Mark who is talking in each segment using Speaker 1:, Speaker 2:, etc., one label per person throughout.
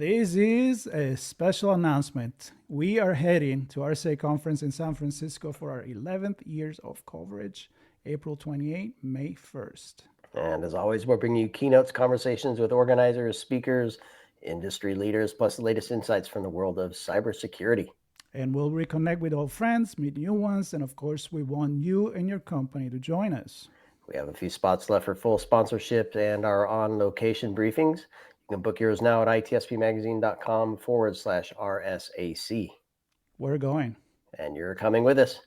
Speaker 1: This is a special announcement. We are heading to RSAC Conference in San Francisco for our 11th years of coverage, April 28, May 1st.
Speaker 2: And as always, we're bringing you keynotes, conversations with organizers, speakers, industry leaders, plus the latest insights from the world of cybersecurity.
Speaker 1: And we'll reconnect with old friends, meet new ones, and of course, we want you and your company to join us.
Speaker 2: We have a few spots left for full sponsorship and our on-location briefings. You can book yours now at itspmagazine.com/RSAC.
Speaker 1: We're going.
Speaker 2: And you're coming with us.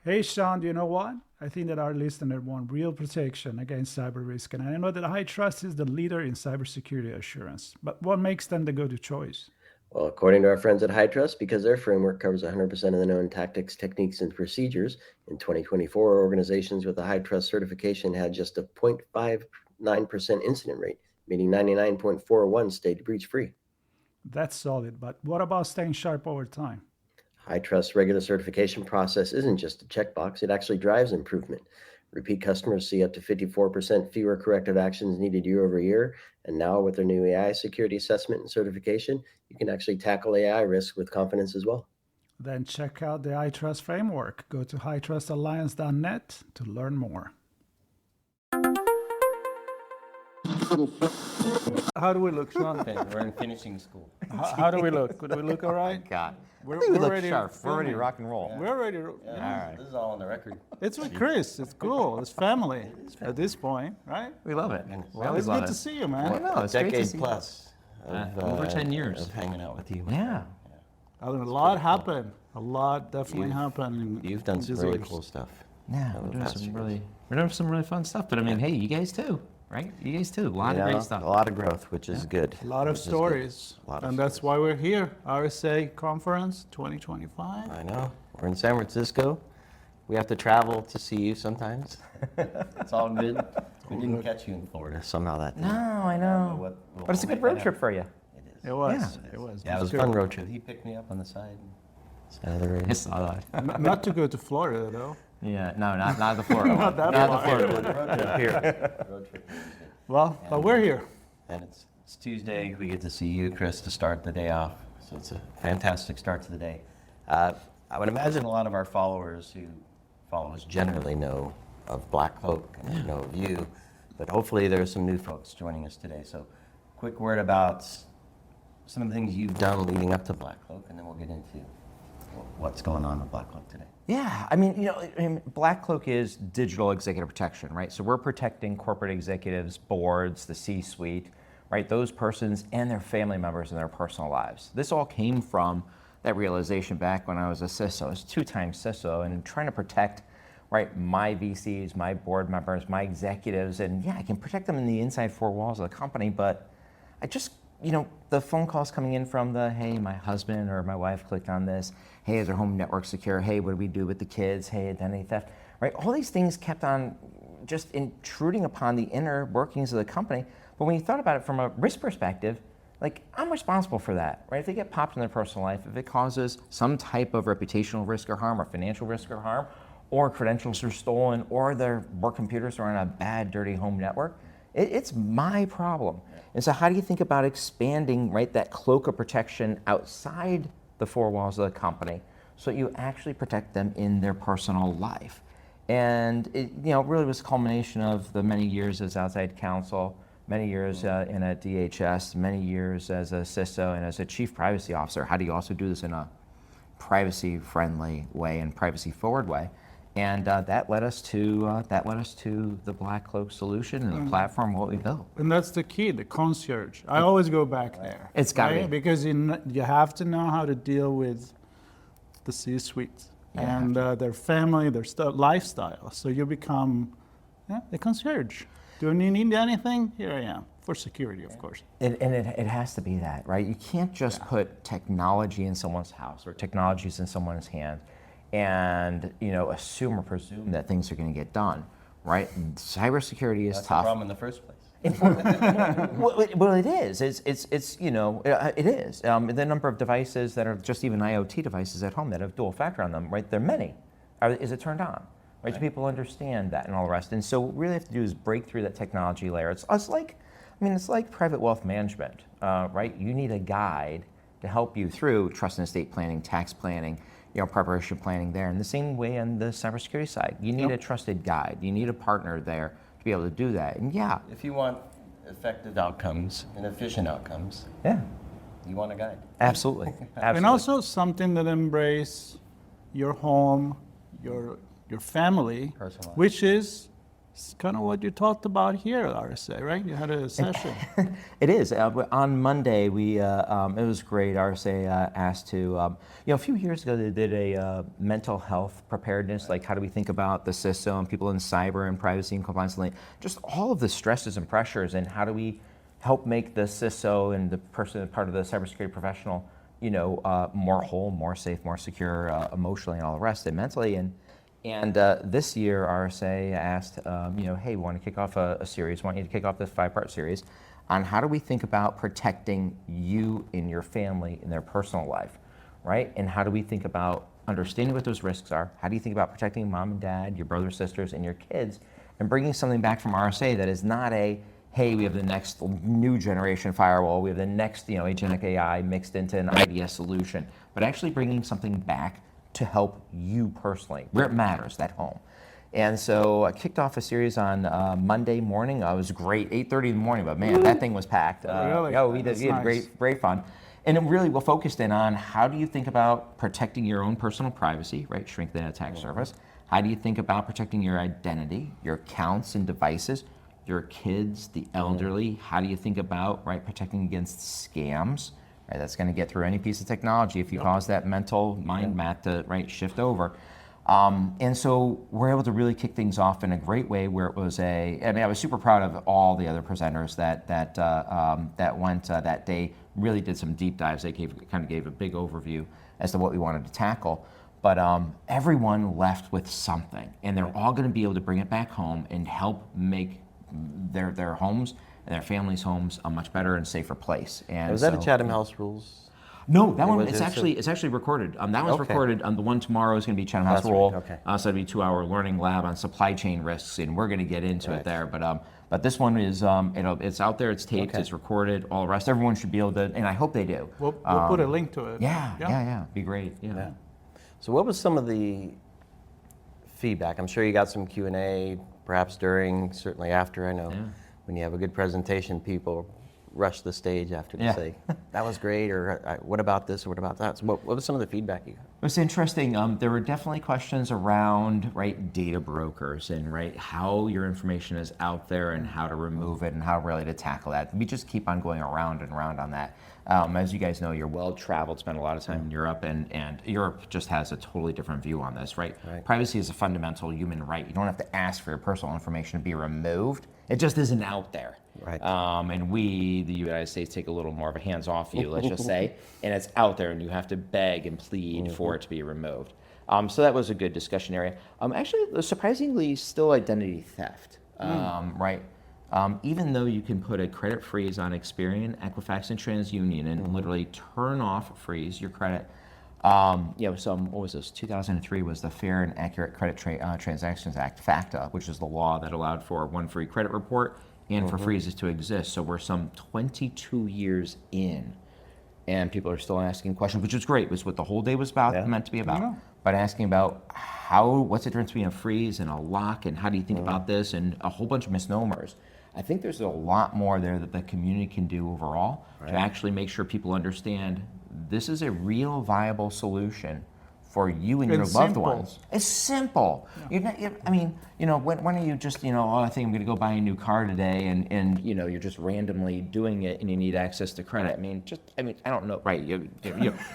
Speaker 1: Hey, Sean, do you know what? I think that our listener want real protection against cyber risk, and I know that HITRUST is the leader in cybersecurity assurance. But what makes them the go-to choice?
Speaker 2: Well, according to our friends at HITRUST, because their framework covers 100% of the known tactics, techniques, and procedures, in 2024, organizations with a HITRUST certification had just a 0.59% incident rate, meaning 99.41 stayed breach-free.
Speaker 1: That's solid, but what about staying sharp over time?
Speaker 2: HITRUST's regular certification process isn't just a checkbox, it actually drives improvement. Repeat customers see up to 54% fewer corrective actions needed year over year. And now with their new AI security assessment and certification, you can actually tackle AI risk with confidence as well.
Speaker 1: Then check out the HITRUST framework. Go to hitrustalliance.net to learn more. How do we look, Sean?
Speaker 3: We're in finishing school.
Speaker 1: How do we look? Do we look all right?
Speaker 3: God.
Speaker 1: We're
Speaker 3: we look
Speaker 1: ready
Speaker 3: sharp. We're ready to
Speaker 1: filming.
Speaker 3: rock and roll.
Speaker 1: We're already.
Speaker 3: All right. This is all on the record.
Speaker 1: It's with Chris. It's cool. It's family at this point, right?
Speaker 3: We love it.
Speaker 1: Well, it's good to see you, man.
Speaker 3: I know. It's great to
Speaker 2: Decade
Speaker 3: see you.
Speaker 2: plus
Speaker 3: Over 10 years.
Speaker 2: of hanging out with you.
Speaker 3: Yeah.
Speaker 1: A lot happened. A lot definitely happened.
Speaker 2: You've done some really cool stuff.
Speaker 3: Yeah. We're doing some really fun stuff. But I mean, hey, you guys too, right? You guys too. A lot of great stuff.
Speaker 2: A lot of growth, which is good.
Speaker 1: A lot of stories. And that's why we're here. RSA Conference 2025.
Speaker 2: I know. We're in San Francisco. We have to travel to see you sometimes. It's all good. We didn't catch you in Florida somehow that day.
Speaker 3: No, I know. But it's a good road trip for you.
Speaker 1: It was. It was.
Speaker 2: Yeah, it was a fun road trip. He picked me up on the side of the road.
Speaker 3: I saw that.
Speaker 1: Not to go to Florida, though.
Speaker 3: Yeah, no, not the Florida one.
Speaker 1: Not that
Speaker 3: Not
Speaker 1: far.
Speaker 3: the Florida one.
Speaker 2: Road trip here. Road trip.
Speaker 1: Well, but we're here.
Speaker 2: And it's Tuesday. We get to see you, Chris, to start the day off. So it's a fantastic start to the day. I would imagine a lot of our followers who follow us generally know of BlackCloak and know of you, but hopefully there's some new folks joining us today. So quick word about some of the things you've done leading up to BlackCloak, and then we'll get into what's going on with BlackCloak today.
Speaker 3: Yeah, I mean, BlackCloak is digital executive protection, right? So we're protecting corporate executives, boards, the C-suite, right? Those persons and their family members in their personal lives. This all came from that realization back when I was a CISO. I was a two-time CISO, and trying to protect, right, my VCs, my board members, my executives, and yeah, I can protect them in the inside four walls of the company, but I just, the phone calls coming in from hey, my husband or my wife clicked on this. Hey, is their home network secure? Hey, what do we do with the kids? Hey, identity theft, right? All these things kept on just intruding upon the inner workings of the company. But when you thought about it from a risk perspective, I'm responsible for that, right? If they get popped in their personal life, if it causes some type of reputational risk or harm or financial risk or harm, or credentials are stolen, or their work computers are on a bad, dirty home network, it's my problem. And so how do you think about expanding, right, that cloak of protection outside the four walls of the company so you actually protect them in their personal life? And it really was a culmination of the many years as outside counsel, many years in a DHS, many years as a CISO and as a chief privacy officer. How do you also do this in a privacy-friendly way and privacy-forward way? And that led us to the BlackCloak solution and the platform, what we built.
Speaker 1: And that's the key, the concierge. I always go back there.
Speaker 3: It's got to be.
Speaker 1: Because you have to know how to deal with the C-suite and their family, their lifestyle. So you become the concierge. Do you need anything? Here I am. For security, of course.
Speaker 3: It has to be that, right? You can't just put technology in someone's house or technologies in someone's hand and assume or presume that things are going to get done, right? Cybersecurity is
Speaker 2: That's
Speaker 3: tough.
Speaker 2: the problem in the first place.
Speaker 3: Well, it is. It is. The number of devices that are just even IoT devices at home that have dual factor on them, right? There are many. Is it turned on? right? Do people understand that and all the rest? And so what we really have to do is break through that technology layer. It's like private wealth management, right? You need a guide to help you through trust and estate planning, tax planning, preparation planning there. And the same way on the cybersecurity side, you need a trusted guide. You need a partner there to be able to do that. And
Speaker 2: If you want effective outcomes and efficient outcomes, you want a guide.
Speaker 3: absolutely.
Speaker 1: And also something that embrace your home, your family,
Speaker 2: Personal life.
Speaker 1: which is kind of what you talked about here at RSA, right? You had a session.
Speaker 3: It is. On Monday, it was great. RSA asked to, a few years ago, they did a mental health preparedness, like how do we think about the CISO and people in cyber and privacy and compliance, and just all of the stresses and pressures, and how do we help make the CISO and the person part of the cybersecurity professional, more whole, more safe, more secure, emotionally and all the rest, and mentally. And this year, RSA asked, hey, we want to kick off a series. We want you to kick off this 5-part series on how do we think about protecting you and your family in their personal life, right? And how do we think about understanding what those risks are? How do you think about protecting mom and dad, your brothers, sisters, and your kids, and bringing something back from RSA that is not hey, we have the next new generation firewall, we have the next, agentic AI mixed into an IDS solution, but actually bringing something back to help you personally, where it matters, at home. And so I kicked off a series on Monday morning. It was great, 8:30 in the morning, but man, that thing was packed.
Speaker 1: Really?
Speaker 3: We
Speaker 1: That's
Speaker 3: had
Speaker 1: nice.
Speaker 3: great fun. And it really will focused in on how do you think about protecting your own personal privacy, right? Shrink the attack surface. How do you think about protecting your identity, your accounts and devices, your kids, the elderly? How do you think about, right, protecting against scams? Right, that's going to get through any piece of technology if you cause that mental mind map to shift over. And so we're able to really kick things off in a great way where it was I was super proud of all the other presenters that went that day, really did some deep dives. They kind of gave a big overview as to what we wanted to tackle. But everyone left with something, and they're all going to be able to bring it back home and help make their homes and their families' homes a much better and safer place. And
Speaker 2: Was that a Chatham House Rules?
Speaker 3: No, that one
Speaker 2: was
Speaker 3: it's
Speaker 2: just
Speaker 3: actually recorded. That one's
Speaker 2: Okay.
Speaker 3: recorded. The one tomorrow is going to be Chatham House
Speaker 2: That's right,
Speaker 3: Rule.
Speaker 2: okay.
Speaker 3: So it'll be a 2-hour learning lab on supply chain risks, and we're going to get into
Speaker 2: Right.
Speaker 3: it there. But this one is it's out there, it's taped,
Speaker 2: Okay.
Speaker 3: it's recorded. All the rest, everyone should be able to, and I hope they do.
Speaker 1: We'll put a link to it.
Speaker 3: Yeah, be great. Yeah.
Speaker 2: So what was some of the feedback? I'm sure you got some Q&A, perhaps during, certainly after. I know when you have a good presentation, people rush the stage after to say, that was great, or what about this, or what about that? So what was some of the feedback you got?
Speaker 3: It was interesting. There were definitely questions around data brokers and how your information is out there and how to remove it and how really to tackle that. We just keep on going around and around on that. As you guys know, you're well traveled, spent a lot of time in Europe, and Europe just has a totally different view on this, right? Privacy is a fundamental human right. You don't have to ask for your personal information to be removed. It just isn't out there.
Speaker 2: Right.
Speaker 3: And we, the United States, take a little more of a hands-off view, let's just say, and it's out there, and you have to beg and plead for it to be removed. So that was a good discussion area. Actually, surprisingly, still identity theft, right? Even though you can put a credit freeze on Experian, Equifax, and TransUnion, and literally turn off, freeze your credit. What was this? 2003 was the Fair and Accurate Credit Transactions Act, FACTA, which is the law that allowed for one free credit report and for freezes to exist. So we're some 22 years in, and people are still asking questions, which is great. It was what the whole day was about, meant to be about. But asking about what's the difference between a freeze and a lock, and how do you think about this, and a whole bunch of misnomers. I think there's a lot more there that the community can do overall to actually make sure people understand this is a real viable solution for you and your loved ones. It's simple. You're not, when are you just, I think I'm going to go buy a new car today, and you're just randomly doing it, and you need access to credit. I don't know, right? You're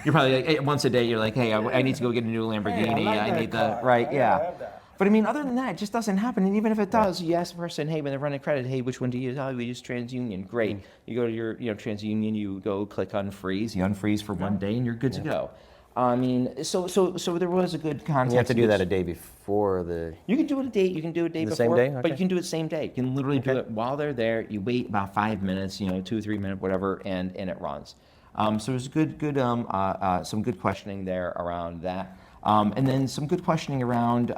Speaker 3: probably once a day. You're like, hey, I need to go get a new Lamborghini. I need the right, But other than that, it just doesn't happen. And even if it does, you ask the person, hey, when they're running credit, hey, which one do you use? Oh, we use TransUnion. Great. You go to your TransUnion, you go click unfreeze, you unfreeze for one day, and you're good to go. So there was a good context.
Speaker 2: You have to do that a day before the...
Speaker 3: You can do it a day. You can do it a day
Speaker 2: The
Speaker 3: before,
Speaker 2: same day?
Speaker 3: but
Speaker 2: Okay.
Speaker 3: you can do it same day. You can literally do it while they're there. You wait about 5 minutes, 2 or 3 minutes, whatever, and it runs. So there's some good questioning there around that, and then some good questioning around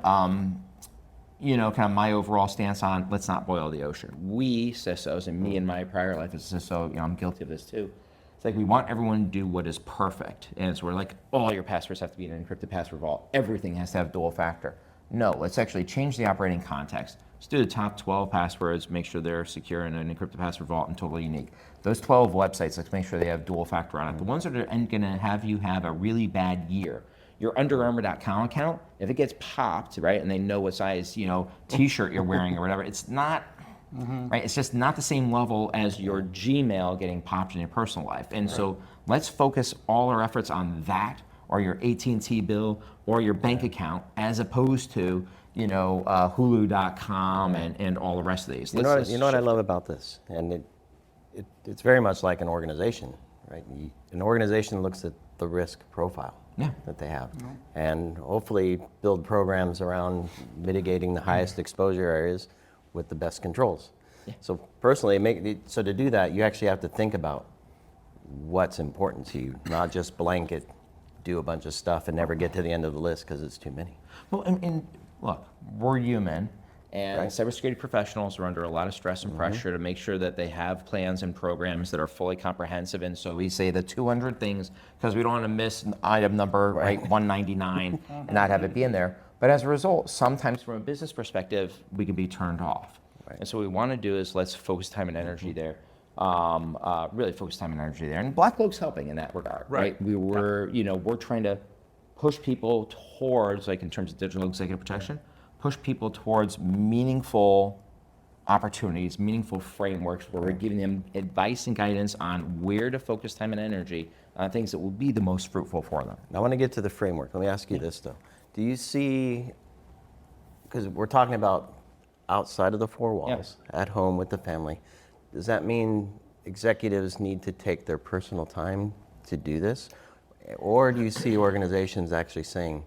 Speaker 3: kind of my overall stance on let's not boil the ocean. We CISOs, and me in my prior life as a CISO, I'm guilty of this too. It's like we want everyone to do what is perfect. And so we're like, all your passwords have to be in an encrypted password vault. Everything has to have dual factor. No, let's actually change the operating context. Let's do the top 12 passwords, make sure they're secure in an encrypted password vault and totally unique. Those 12 websites, let's make sure they have dual factor on it. The ones that are going to have you have a really bad year, your UnderArmour.com account, if it gets popped, right, and they know what size, t-shirt you're wearing or whatever, it's not, right, it's just not the same level as your Gmail getting popped in your personal life. And so let's focus all our efforts on that, or your AT&T bill, or your bank account, as opposed to, Hulu.com and all the rest of these.
Speaker 2: You know what I love about this? And it's very much like an organization, right? An organization looks at the risk profile that they have, and hopefully build programs around mitigating the highest exposure areas with the best controls. So personally, so to do that, you actually have to think about what's important to you, not just blanket do a bunch of stuff and never get to the end of the list because it's too many.
Speaker 3: Well, and look, we're human, and cybersecurity professionals are under a lot of stress and pressure to make sure that they have plans and programs that are fully comprehensive. And so we say the 200 things because we don't want to miss an item number, right, 199, and not have it be in there. But as a result, sometimes from a business perspective, we can be turned off. And so what we want to do is let's focus time and energy there. Really focus time and energy there. And BlackCloak's helping in that regard, right? We're trying to push people towards, like in terms of digital executive protection, push people towards meaningful opportunities, meaningful frameworks where we're giving them advice and guidance on where to focus time and energy on things that will be the most fruitful for them.
Speaker 2: I want to get to the framework. Let me ask you this though. Do you see, because we're talking about outside of the four walls, at home with the family, does that mean executives need to take their personal time to do this? Or do you see organizations actually saying,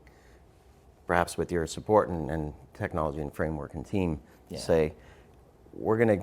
Speaker 2: perhaps with your support and technology and framework and team, say, we're gonna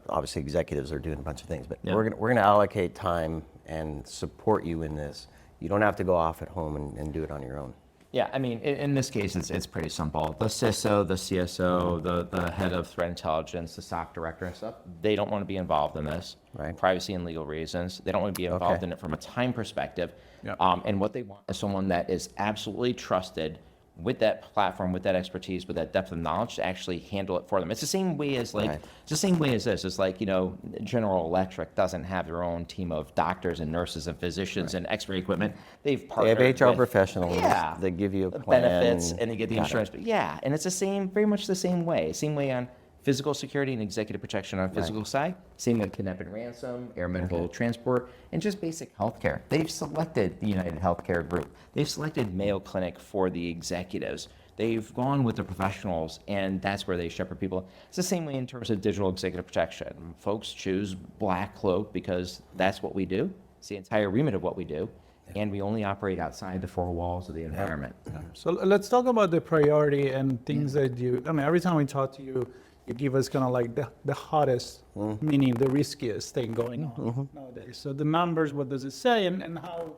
Speaker 2: obviously executives are doing a bunch of things, but we're gonna allocate time and support you in this. You don't have to go off at home and do it on your own.
Speaker 3: Yeah, I mean, in this case, it's pretty simple. The CISO, the CSO, the head of threat intelligence, the SOC director and stuff, they don't want to be involved in this.
Speaker 2: Right.
Speaker 3: Privacy and legal reasons. They don't want to be involved in it from a time perspective. And what they want is someone that is absolutely trusted with that platform, with that expertise, with that depth of knowledge to actually handle it for them. It's the same way as it's the same way as this. It's like, General Electric doesn't have their own team of doctors and nurses and physicians and X-ray equipment. They've partnered
Speaker 2: They have HR
Speaker 3: with,
Speaker 2: professionals. They give you a plan.
Speaker 3: Benefits, and they get the insurance. But and it's the same, very much the same way. Same way on physical security and executive protection on physical side. Same with kidnap and ransom, air medical transport, and just basic healthcare. They've selected the United Healthcare Group. They've selected Mayo Clinic for the executives. They've gone with the professionals, and that's where they shepherd people. It's the same way in terms of digital executive protection. Folks choose BlackCloak because that's what we do. It's the entire remit of what we do. And we only operate outside the four walls of the environment.
Speaker 1: So let's talk about the priority and things that every time we talk to you, you give us kind of like the hottest, meaning the riskiest thing going on nowadays. So the numbers, what does it say, and how,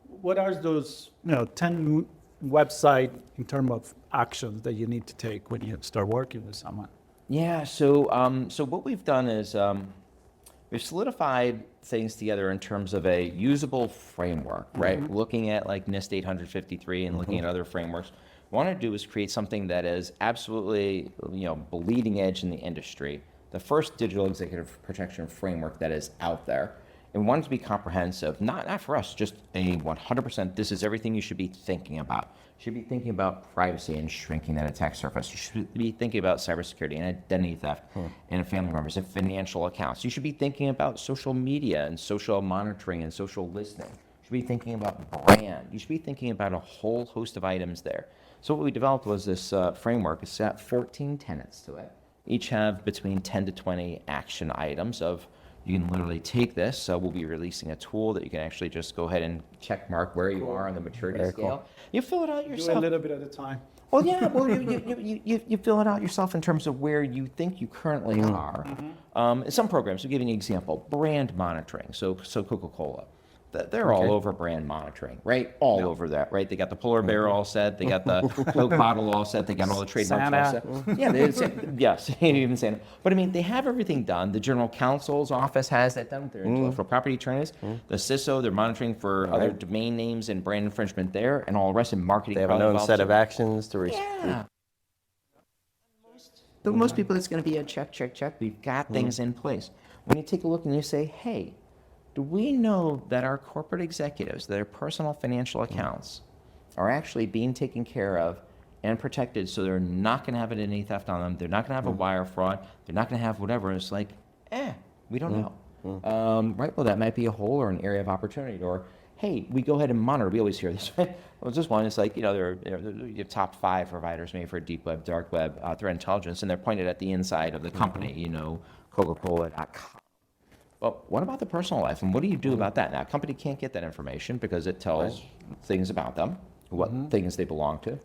Speaker 1: what are those 10 website in terms of actions that you need to take when you start working with someone?
Speaker 3: Yeah, so what we've done is we've solidified things together in terms of a usable framework, right? Looking at like NIST 853 and looking at other frameworks. What I want to do is create something that is absolutely, bleeding edge in the industry. The first digital executive protection framework that is out there. And we want it to be comprehensive, not for us, just a 100%, this is everything you should be thinking about. You should be thinking about privacy and shrinking that attack surface. You should be thinking about cybersecurity and identity theft and family members and financial accounts. You should be thinking about social media and social monitoring and social listening. You should be thinking about brand. You should be thinking about a whole host of items there. So what we developed was this framework. It's got 14 tenets to it. Each have between 10 to 20 action items of, you can literally take this. So we'll be releasing a tool that you can actually just go ahead and check mark where you are on the maturity scale. You fill it out yourself.
Speaker 1: Do a little bit at a time.
Speaker 3: Well, yeah. Well, you fill it out yourself in terms of where you think you currently are. Some programs, I'll give you an example. Brand monitoring. So Coca-Cola. they're all over brand monitoring, right? All over that, right? They got the polar bear all set, they got the Coke bottle all set, they got all the trademarks all set. Yeah, yes, even Santa. But I mean, they have everything done. The general counsel's office has that done. Their intellectual property attorneys, the CISO, they're monitoring for other domain names and brand infringement there, and all the rest in marketing.
Speaker 4: They have a known set of actions to
Speaker 3: Yeah. But most people, it's going to be a check, check, check. We've got things in place. When you take a look and you say, hey, do we know that our corporate executives, their personal financial accounts, are actually being taken care of and protected so they're not going to have any theft on them, they're not going to have a wire fraud, they're not going to have whatever. And it's like, we don't know. Right, well, that might be a hole or an area of opportunity. Or, hey, we go ahead and monitor. We always hear this, right? Well, this one is like, you have top 5 providers maybe for deep web, dark web, threat intelligence, and they're pointed at the inside of the company, Coca-Cola.com. Well, what about the personal life, and what do you do about that? Now, a company can't get that information because it tells things about them, what things they belong to.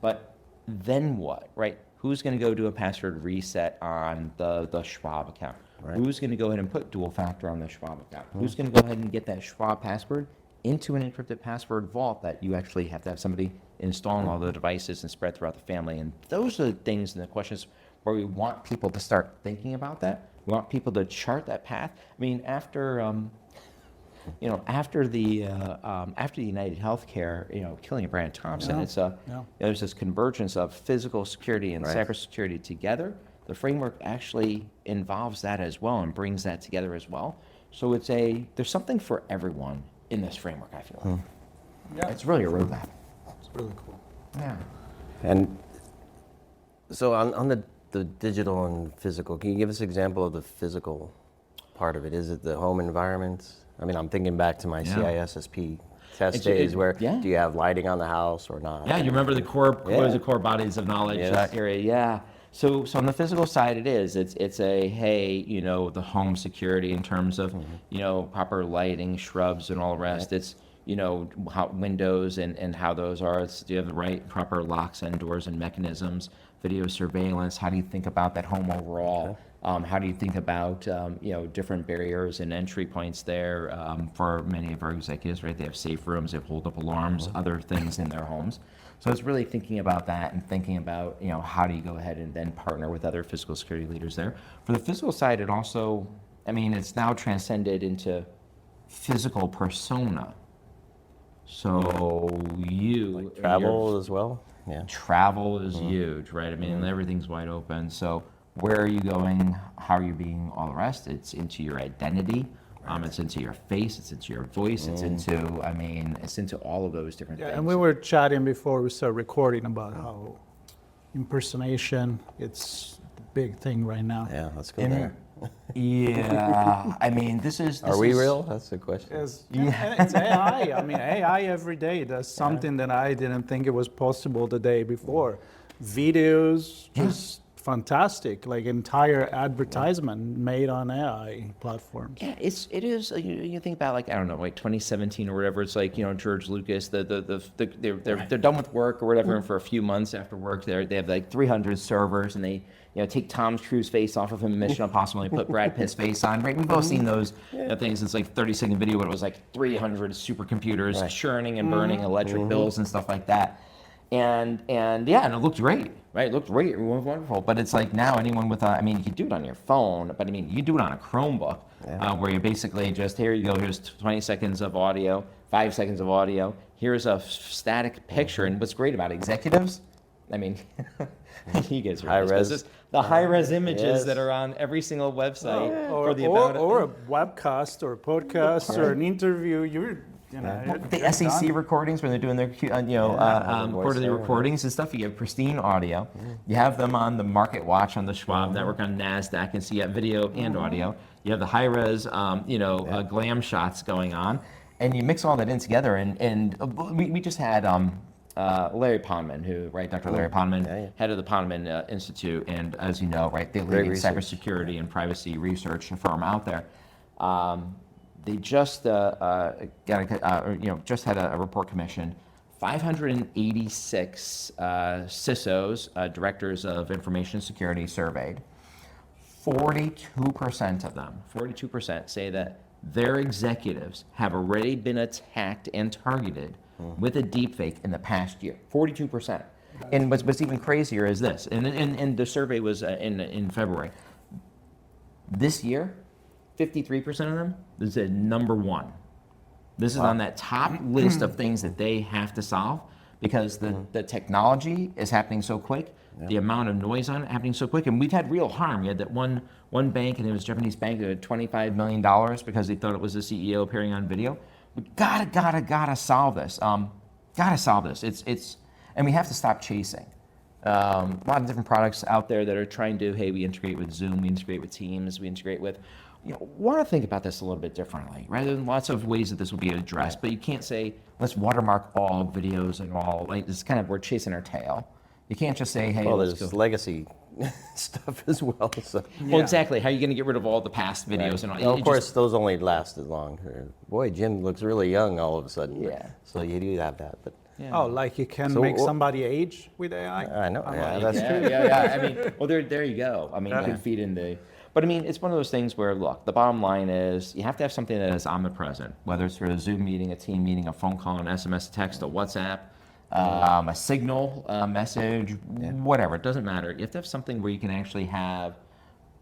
Speaker 3: But then what, right? Who's going to go do a password reset on the Schwab account? Who's going to go ahead and put dual factor on the Schwab account? Who's going to go ahead and get that Schwab password into an encrypted password vault that you actually have to have somebody install on all the devices and spread throughout the family? And those are the things and the questions where we want people to start thinking about that. We want people to chart that path. I mean, after the United Healthcare, killing of Brian Thompson, there's this convergence of physical security and cybersecurity together. The framework actually involves that as well and brings that together as well. So there's something for everyone in this framework, I feel like.
Speaker 1: Yeah.
Speaker 3: It's really a roadmap.
Speaker 1: It's really cool.
Speaker 3: Yeah.
Speaker 4: And so on the digital and physical, can you give us an example of the physical part of it? Is it the home environment? I mean, I'm thinking back to my CISSP test days where do you have lighting on the house or not?
Speaker 3: Yeah, you remember the core bodies of knowledge area. Yeah. So on the physical side, it's the home security in terms of, proper lighting, shrubs and all the rest. It's, how windows and how those are. Do you have the right proper locks and doors and mechanisms, video surveillance? How do you think about that home overall? How do you think about, different barriers and entry points there for many of our executives, right? They have safe rooms, they have hold-up alarms, other things in their homes. So it's really thinking about that and thinking about, how do you go ahead and then partner with other physical security leaders there. For the physical side, it also, it's now transcended physical persona. So you
Speaker 4: travel as well. Yeah.
Speaker 3: Travel is huge, right? I mean, everything's wide open. So where are you going? How are you being? All the rest. It's into your identity. It's into your face. It's into your voice. It's into all of those different things.
Speaker 1: And we were chatting before we started recording about how impersonation, it's the big thing right now.
Speaker 4: Yeah, let's go there.
Speaker 3: Yeah, this is.
Speaker 4: Are we real? That's the question.
Speaker 1: It's AI. AI every day does something that I didn't think it was possible the day before. Videos, just fantastic, like entire advertisement made on AI platforms.
Speaker 3: Yeah, it is. You think about 2017 or whatever. It's like George Lucas. They're done with work or whatever, and for a few months after work, they have 300 servers, and they take Tom Cruise's face off of him in Mission Impossible, and put Brad Pitt's face on. Right, we've all seen those things. It's 30-second video, but it was 300 supercomputers churning and burning electric bills and stuff like that. And it looked great, right? It looked great, it was wonderful. But it's now anyone with you can do it on your phone, but you can do it on a Chromebook, where you basically just, here you go, here's 20 seconds of audio, 5 seconds of audio, here's a static picture. And what's great about executives, you guys are the high-res images that are on every single website.
Speaker 1: Or a webcast or a podcast or an interview,
Speaker 3: the SEC recordings when they're doing their quarterly recordings and stuff, you have pristine audio. You have them on the Market Watch on the Schwab network on NASDAQ, and so you have video and audio. You have the high-res, glam shots going on, and you mix all that in together. And we just had Larry Ponemon, Dr. Larry Ponemon, head of the Ponemon Institute, and as you know, the leading cybersecurity and privacy research firm out there. They just just had a report commissioned. 586 CISOs, directors of information security, surveyed. 42% of them, 42% say that their executives have already been attacked and targeted with a deepfake in the past year. 42%. And what's even crazier is this, and the survey was in February. This year, 53% of them, this is number one. This is on that top list of things that they have to solve because the technology is happening so quick, the amount of noise on it happening so quick, and we've had real harm. We had that one bank, and it was a Japanese bank, that had $25 million because they thought it was the CEO appearing on video. We gotta solve this. Gotta solve this. It's and we have to stop chasing. A lot of different products out there that are trying to, hey, we integrate with Zoom, we integrate with Teams, we integrate with, want to think about this a little bit differently, right? There's lots of ways that this will be addressed, but you can't say, let's watermark all videos and all, like, this is kind of, we're chasing our tail. You can't just say, hey,
Speaker 4: Well,
Speaker 3: let's
Speaker 4: there's
Speaker 3: go.
Speaker 4: legacy stuff as well. So.
Speaker 3: Well, exactly. How are you going to get rid of all the past videos and all?
Speaker 4: Now, of
Speaker 3: It
Speaker 4: course,
Speaker 3: just-
Speaker 4: those only last as long. Boy, Jim looks really young all of a sudden.
Speaker 3: Yeah.
Speaker 4: So you do have that, but
Speaker 1: Oh, like you can
Speaker 4: So
Speaker 1: make
Speaker 4: wh-
Speaker 1: somebody age with AI?
Speaker 4: I know.
Speaker 1: I'm
Speaker 4: Yeah,
Speaker 1: like,
Speaker 4: that's
Speaker 3: yeah,
Speaker 4: true.
Speaker 3: yeah. I mean, well, there you go. I mean, you can feed in the. But I mean, it's one of those things where, look, the bottom line is you have to have something that is omnipresent, whether it's through a Zoom meeting, a team meeting, a phone call, an SMS, text, a WhatsApp, a Signal message, whatever. It doesn't matter. You have to have something where you can actually have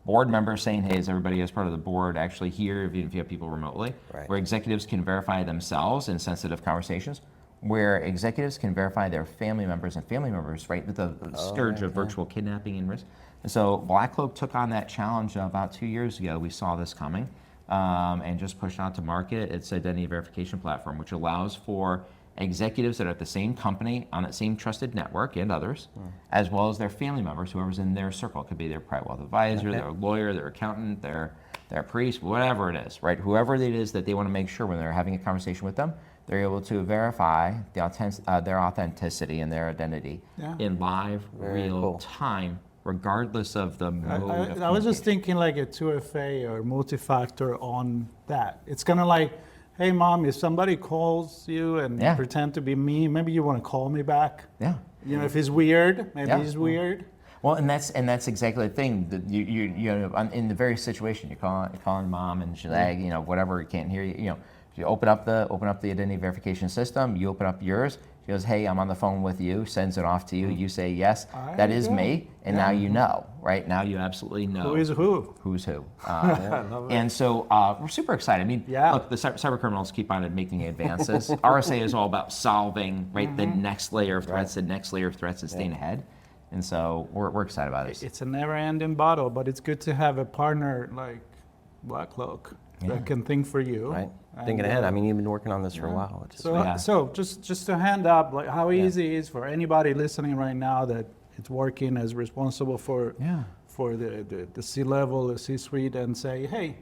Speaker 3: board members saying, hey, is everybody as part of the board actually here, even if you have people remotely,
Speaker 4: Right.
Speaker 3: where executives can verify themselves in sensitive conversations, where executives can verify their family members and family members, right, with the scourge of virtual kidnapping and risk. And so BlackCloak took on that challenge about 2 years ago. We saw this coming and just pushed out to market its identity verification platform, which allows for executives that are at the same company on that same trusted network and others, as well as their family members, whoever's in their circle. It could be their private wealth advisor, their lawyer, their accountant, their priest, whatever it is, right? Whoever it is that they want to make sure when they're having a conversation with them, they're able to verify their authenticity and their identity in live, real
Speaker 4: cool.
Speaker 3: time, regardless of the mode of
Speaker 1: I was just
Speaker 3: communication.
Speaker 1: thinking like a 2FA or multi-factor on that. It's kind of like, hey mom, if somebody calls you and
Speaker 3: Yeah.
Speaker 1: pretend to be me, maybe you want to call me back.
Speaker 3: Yeah.
Speaker 1: You know, if he's weird, maybe
Speaker 3: Yeah.
Speaker 1: he's weird.
Speaker 3: Well, and that's exactly the thing. That you know, in the very situation, you're calling mom, and she's like, you know, whatever, can't hear you. You know, you open up the identity verification system. You open up yours. She goes, hey, I'm on the phone with you. Sends it off to you. You say yes, that is me, and now you know, right? Now you absolutely know
Speaker 1: Who is who?
Speaker 3: who's who. And so we're super excited. I mean,
Speaker 1: Yeah.
Speaker 3: look, the cyber criminals keep on making advances. RSA is all about solving, right, the next layer of threats, the next layer of threats, and staying ahead. And so we're excited about this.
Speaker 1: It's a never-ending battle, but it's good to have a partner like BlackCloak that can think for you.
Speaker 4: Right.
Speaker 1: And,
Speaker 4: Thinking ahead. I mean, you've been working on this for a while. Which is
Speaker 1: So,
Speaker 3: Yeah.
Speaker 1: so just to hand up, like how easy it is for anybody listening right now that it's working as responsible for the C-level, the C-suite, and say, hey,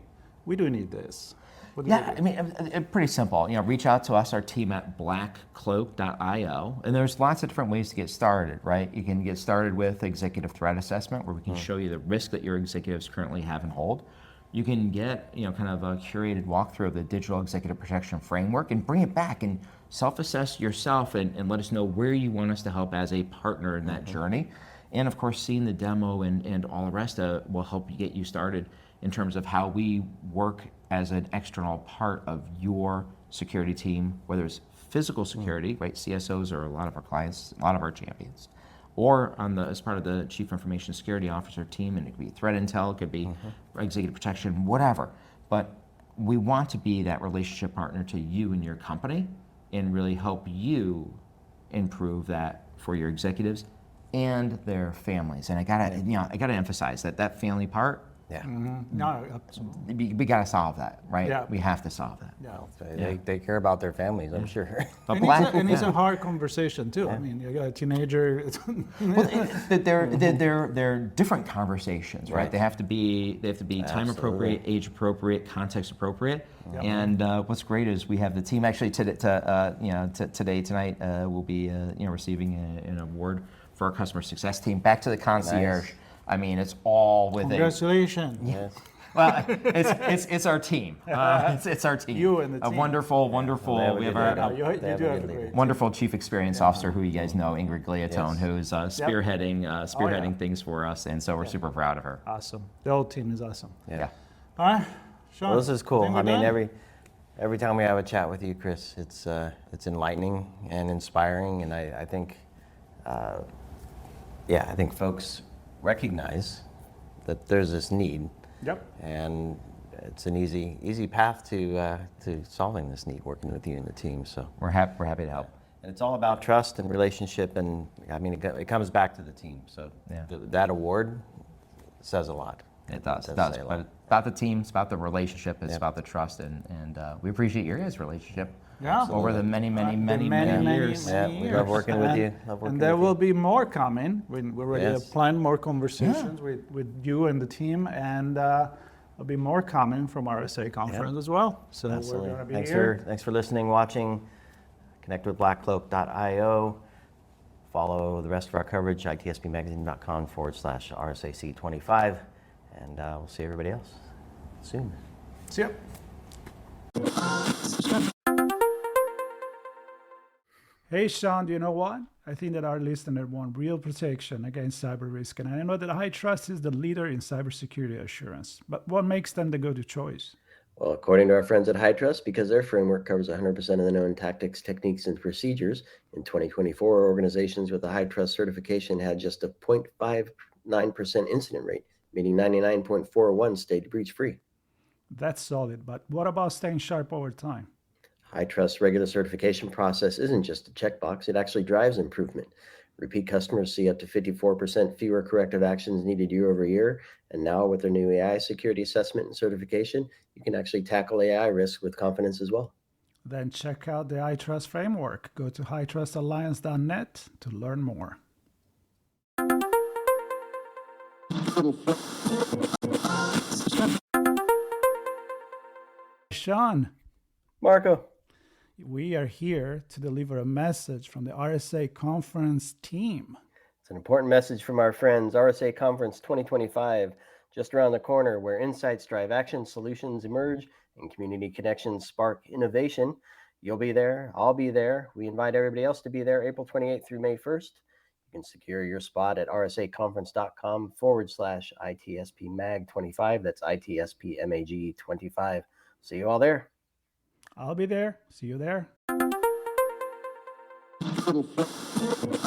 Speaker 1: we do need this. What do we
Speaker 3: Yeah,
Speaker 1: do?
Speaker 3: I mean, pretty simple. You know, reach out to us, our team at blackcloak.io, and there's lots of different ways to get started, right? You can get started with executive threat assessment, where we can show you the risk that your executives currently have and hold. You can get, you know, kind of a curated walkthrough of the digital executive protection framework and bring it back and self-assess yourself and let us know where you want us to help as a partner in that journey. And of course, seeing the demo and all the rest will help you get you started in terms of how we work as an external part of your security team, whether it's physical security, right? CISOs are a lot of our clients, a lot of our champions, or as part of the Chief Information Security Officer team, and it could be threat intel, it could be executive protection, whatever. But we want to be that relationship partner to you and your company and really help you improve that for your executives and their families. And I gotta emphasize that family part,
Speaker 1: No, absolutely.
Speaker 3: we gotta solve that, right?
Speaker 1: Yeah.
Speaker 3: We have to solve that.
Speaker 1: Yeah.
Speaker 4: They care about their families, I'm sure.
Speaker 3: But
Speaker 1: And it's a hard conversation too. I mean, you got a teenager.
Speaker 3: Well, they're different conversations, right? They have to be time appropriate, age appropriate, context appropriate. And what's great is we have the team actually tonight we'll be receiving an award for our customer success team. Back to the concierge.
Speaker 4: Nice.
Speaker 3: I mean, it's all within.
Speaker 1: Congratulations.
Speaker 4: Yes.
Speaker 3: Well, it's our team. It's our team.
Speaker 1: You and the
Speaker 3: A
Speaker 1: team.
Speaker 3: wonderful.
Speaker 4: They have a
Speaker 3: We have
Speaker 4: good
Speaker 3: our
Speaker 4: leader.
Speaker 1: You do
Speaker 4: They have a
Speaker 1: have
Speaker 4: good
Speaker 1: a great
Speaker 4: leader.
Speaker 3: wonderful chief experience officer, who you guys know, Ingrid Gliatone,
Speaker 4: Yes.
Speaker 3: who is spearheading things for us, and so we're super proud of her.
Speaker 1: Awesome. The whole team is awesome.
Speaker 3: Yeah.
Speaker 1: All right. Sean,
Speaker 4: Well, this is cool.
Speaker 1: think we're
Speaker 4: I mean,
Speaker 1: done?
Speaker 4: every time we have a chat with you, Chris, it's enlightening and inspiring, and I think, I think folks recognize that there's this need,
Speaker 1: Yep.
Speaker 4: and it's an easy path to solving this need, working with you and the team. So
Speaker 3: We're happy to help.
Speaker 4: and it's all about trust and relationship, and I mean, it comes back to the team. So
Speaker 3: Yeah.
Speaker 4: that award says a lot.
Speaker 3: It does.
Speaker 4: It
Speaker 3: But
Speaker 4: say a lot.
Speaker 3: it's about the team, it's about the relationship, it's about the trust, and we appreciate your guys' relationship
Speaker 1: Yeah.
Speaker 3: over the many years.
Speaker 4: Yeah, we love working with you. Love working
Speaker 1: And there
Speaker 4: with you.
Speaker 1: will be more coming. We already
Speaker 4: Yes.
Speaker 1: have planned more conversations with you and the team, and there'll be more coming from RSA Conference as well. So
Speaker 4: Absolutely.
Speaker 1: we're going to be
Speaker 4: Thanks
Speaker 1: here.
Speaker 4: thanks for listening, watching. Connect with blackcloak.io. Follow the rest of our coverage, itspmagazine.com/RSAC25. And we'll see everybody else soon.
Speaker 1: See ya. Hey, Sean, do you know what? I think that our listener want real protection against cyber risk. And I know that HITRUST is the leader in cybersecurity assurance. But what makes them the go-to choice?
Speaker 4: Well, according to our friends at HITRUST, because their framework covers 100% of the known tactics, techniques, and procedures, in 2024, organizations with a HITRUST certification had just a 0.59% incident rate, meaning 99.41 stayed breach-free.
Speaker 1: That's solid. But what about staying sharp over time?
Speaker 4: HITRUST regular certification process isn't just a checkbox, it actually drives improvement. Repeat customers see up to 54% fewer corrective actions needed year over year. And now with their new AI security assessment and certification, you can actually tackle AI risk with confidence as well.
Speaker 1: Then check out the HITRUST framework. Go to hitrustalliance.net to learn more. Sean,
Speaker 4: Marco.
Speaker 1: we are here to deliver a message from the RSA Conference team.
Speaker 4: It's an important message from our friends. RSA Conference 2025, just around the corner, where insights drive action, solutions emerge, and community connections spark innovation. You'll be there. I'll be there. We invite everybody else to be there April 28th through May 1st. You can secure your spot at rsaconference.com/ITSPMAG25. That's ITSPMAG25. See you all there.
Speaker 1: I'll be there. See you there.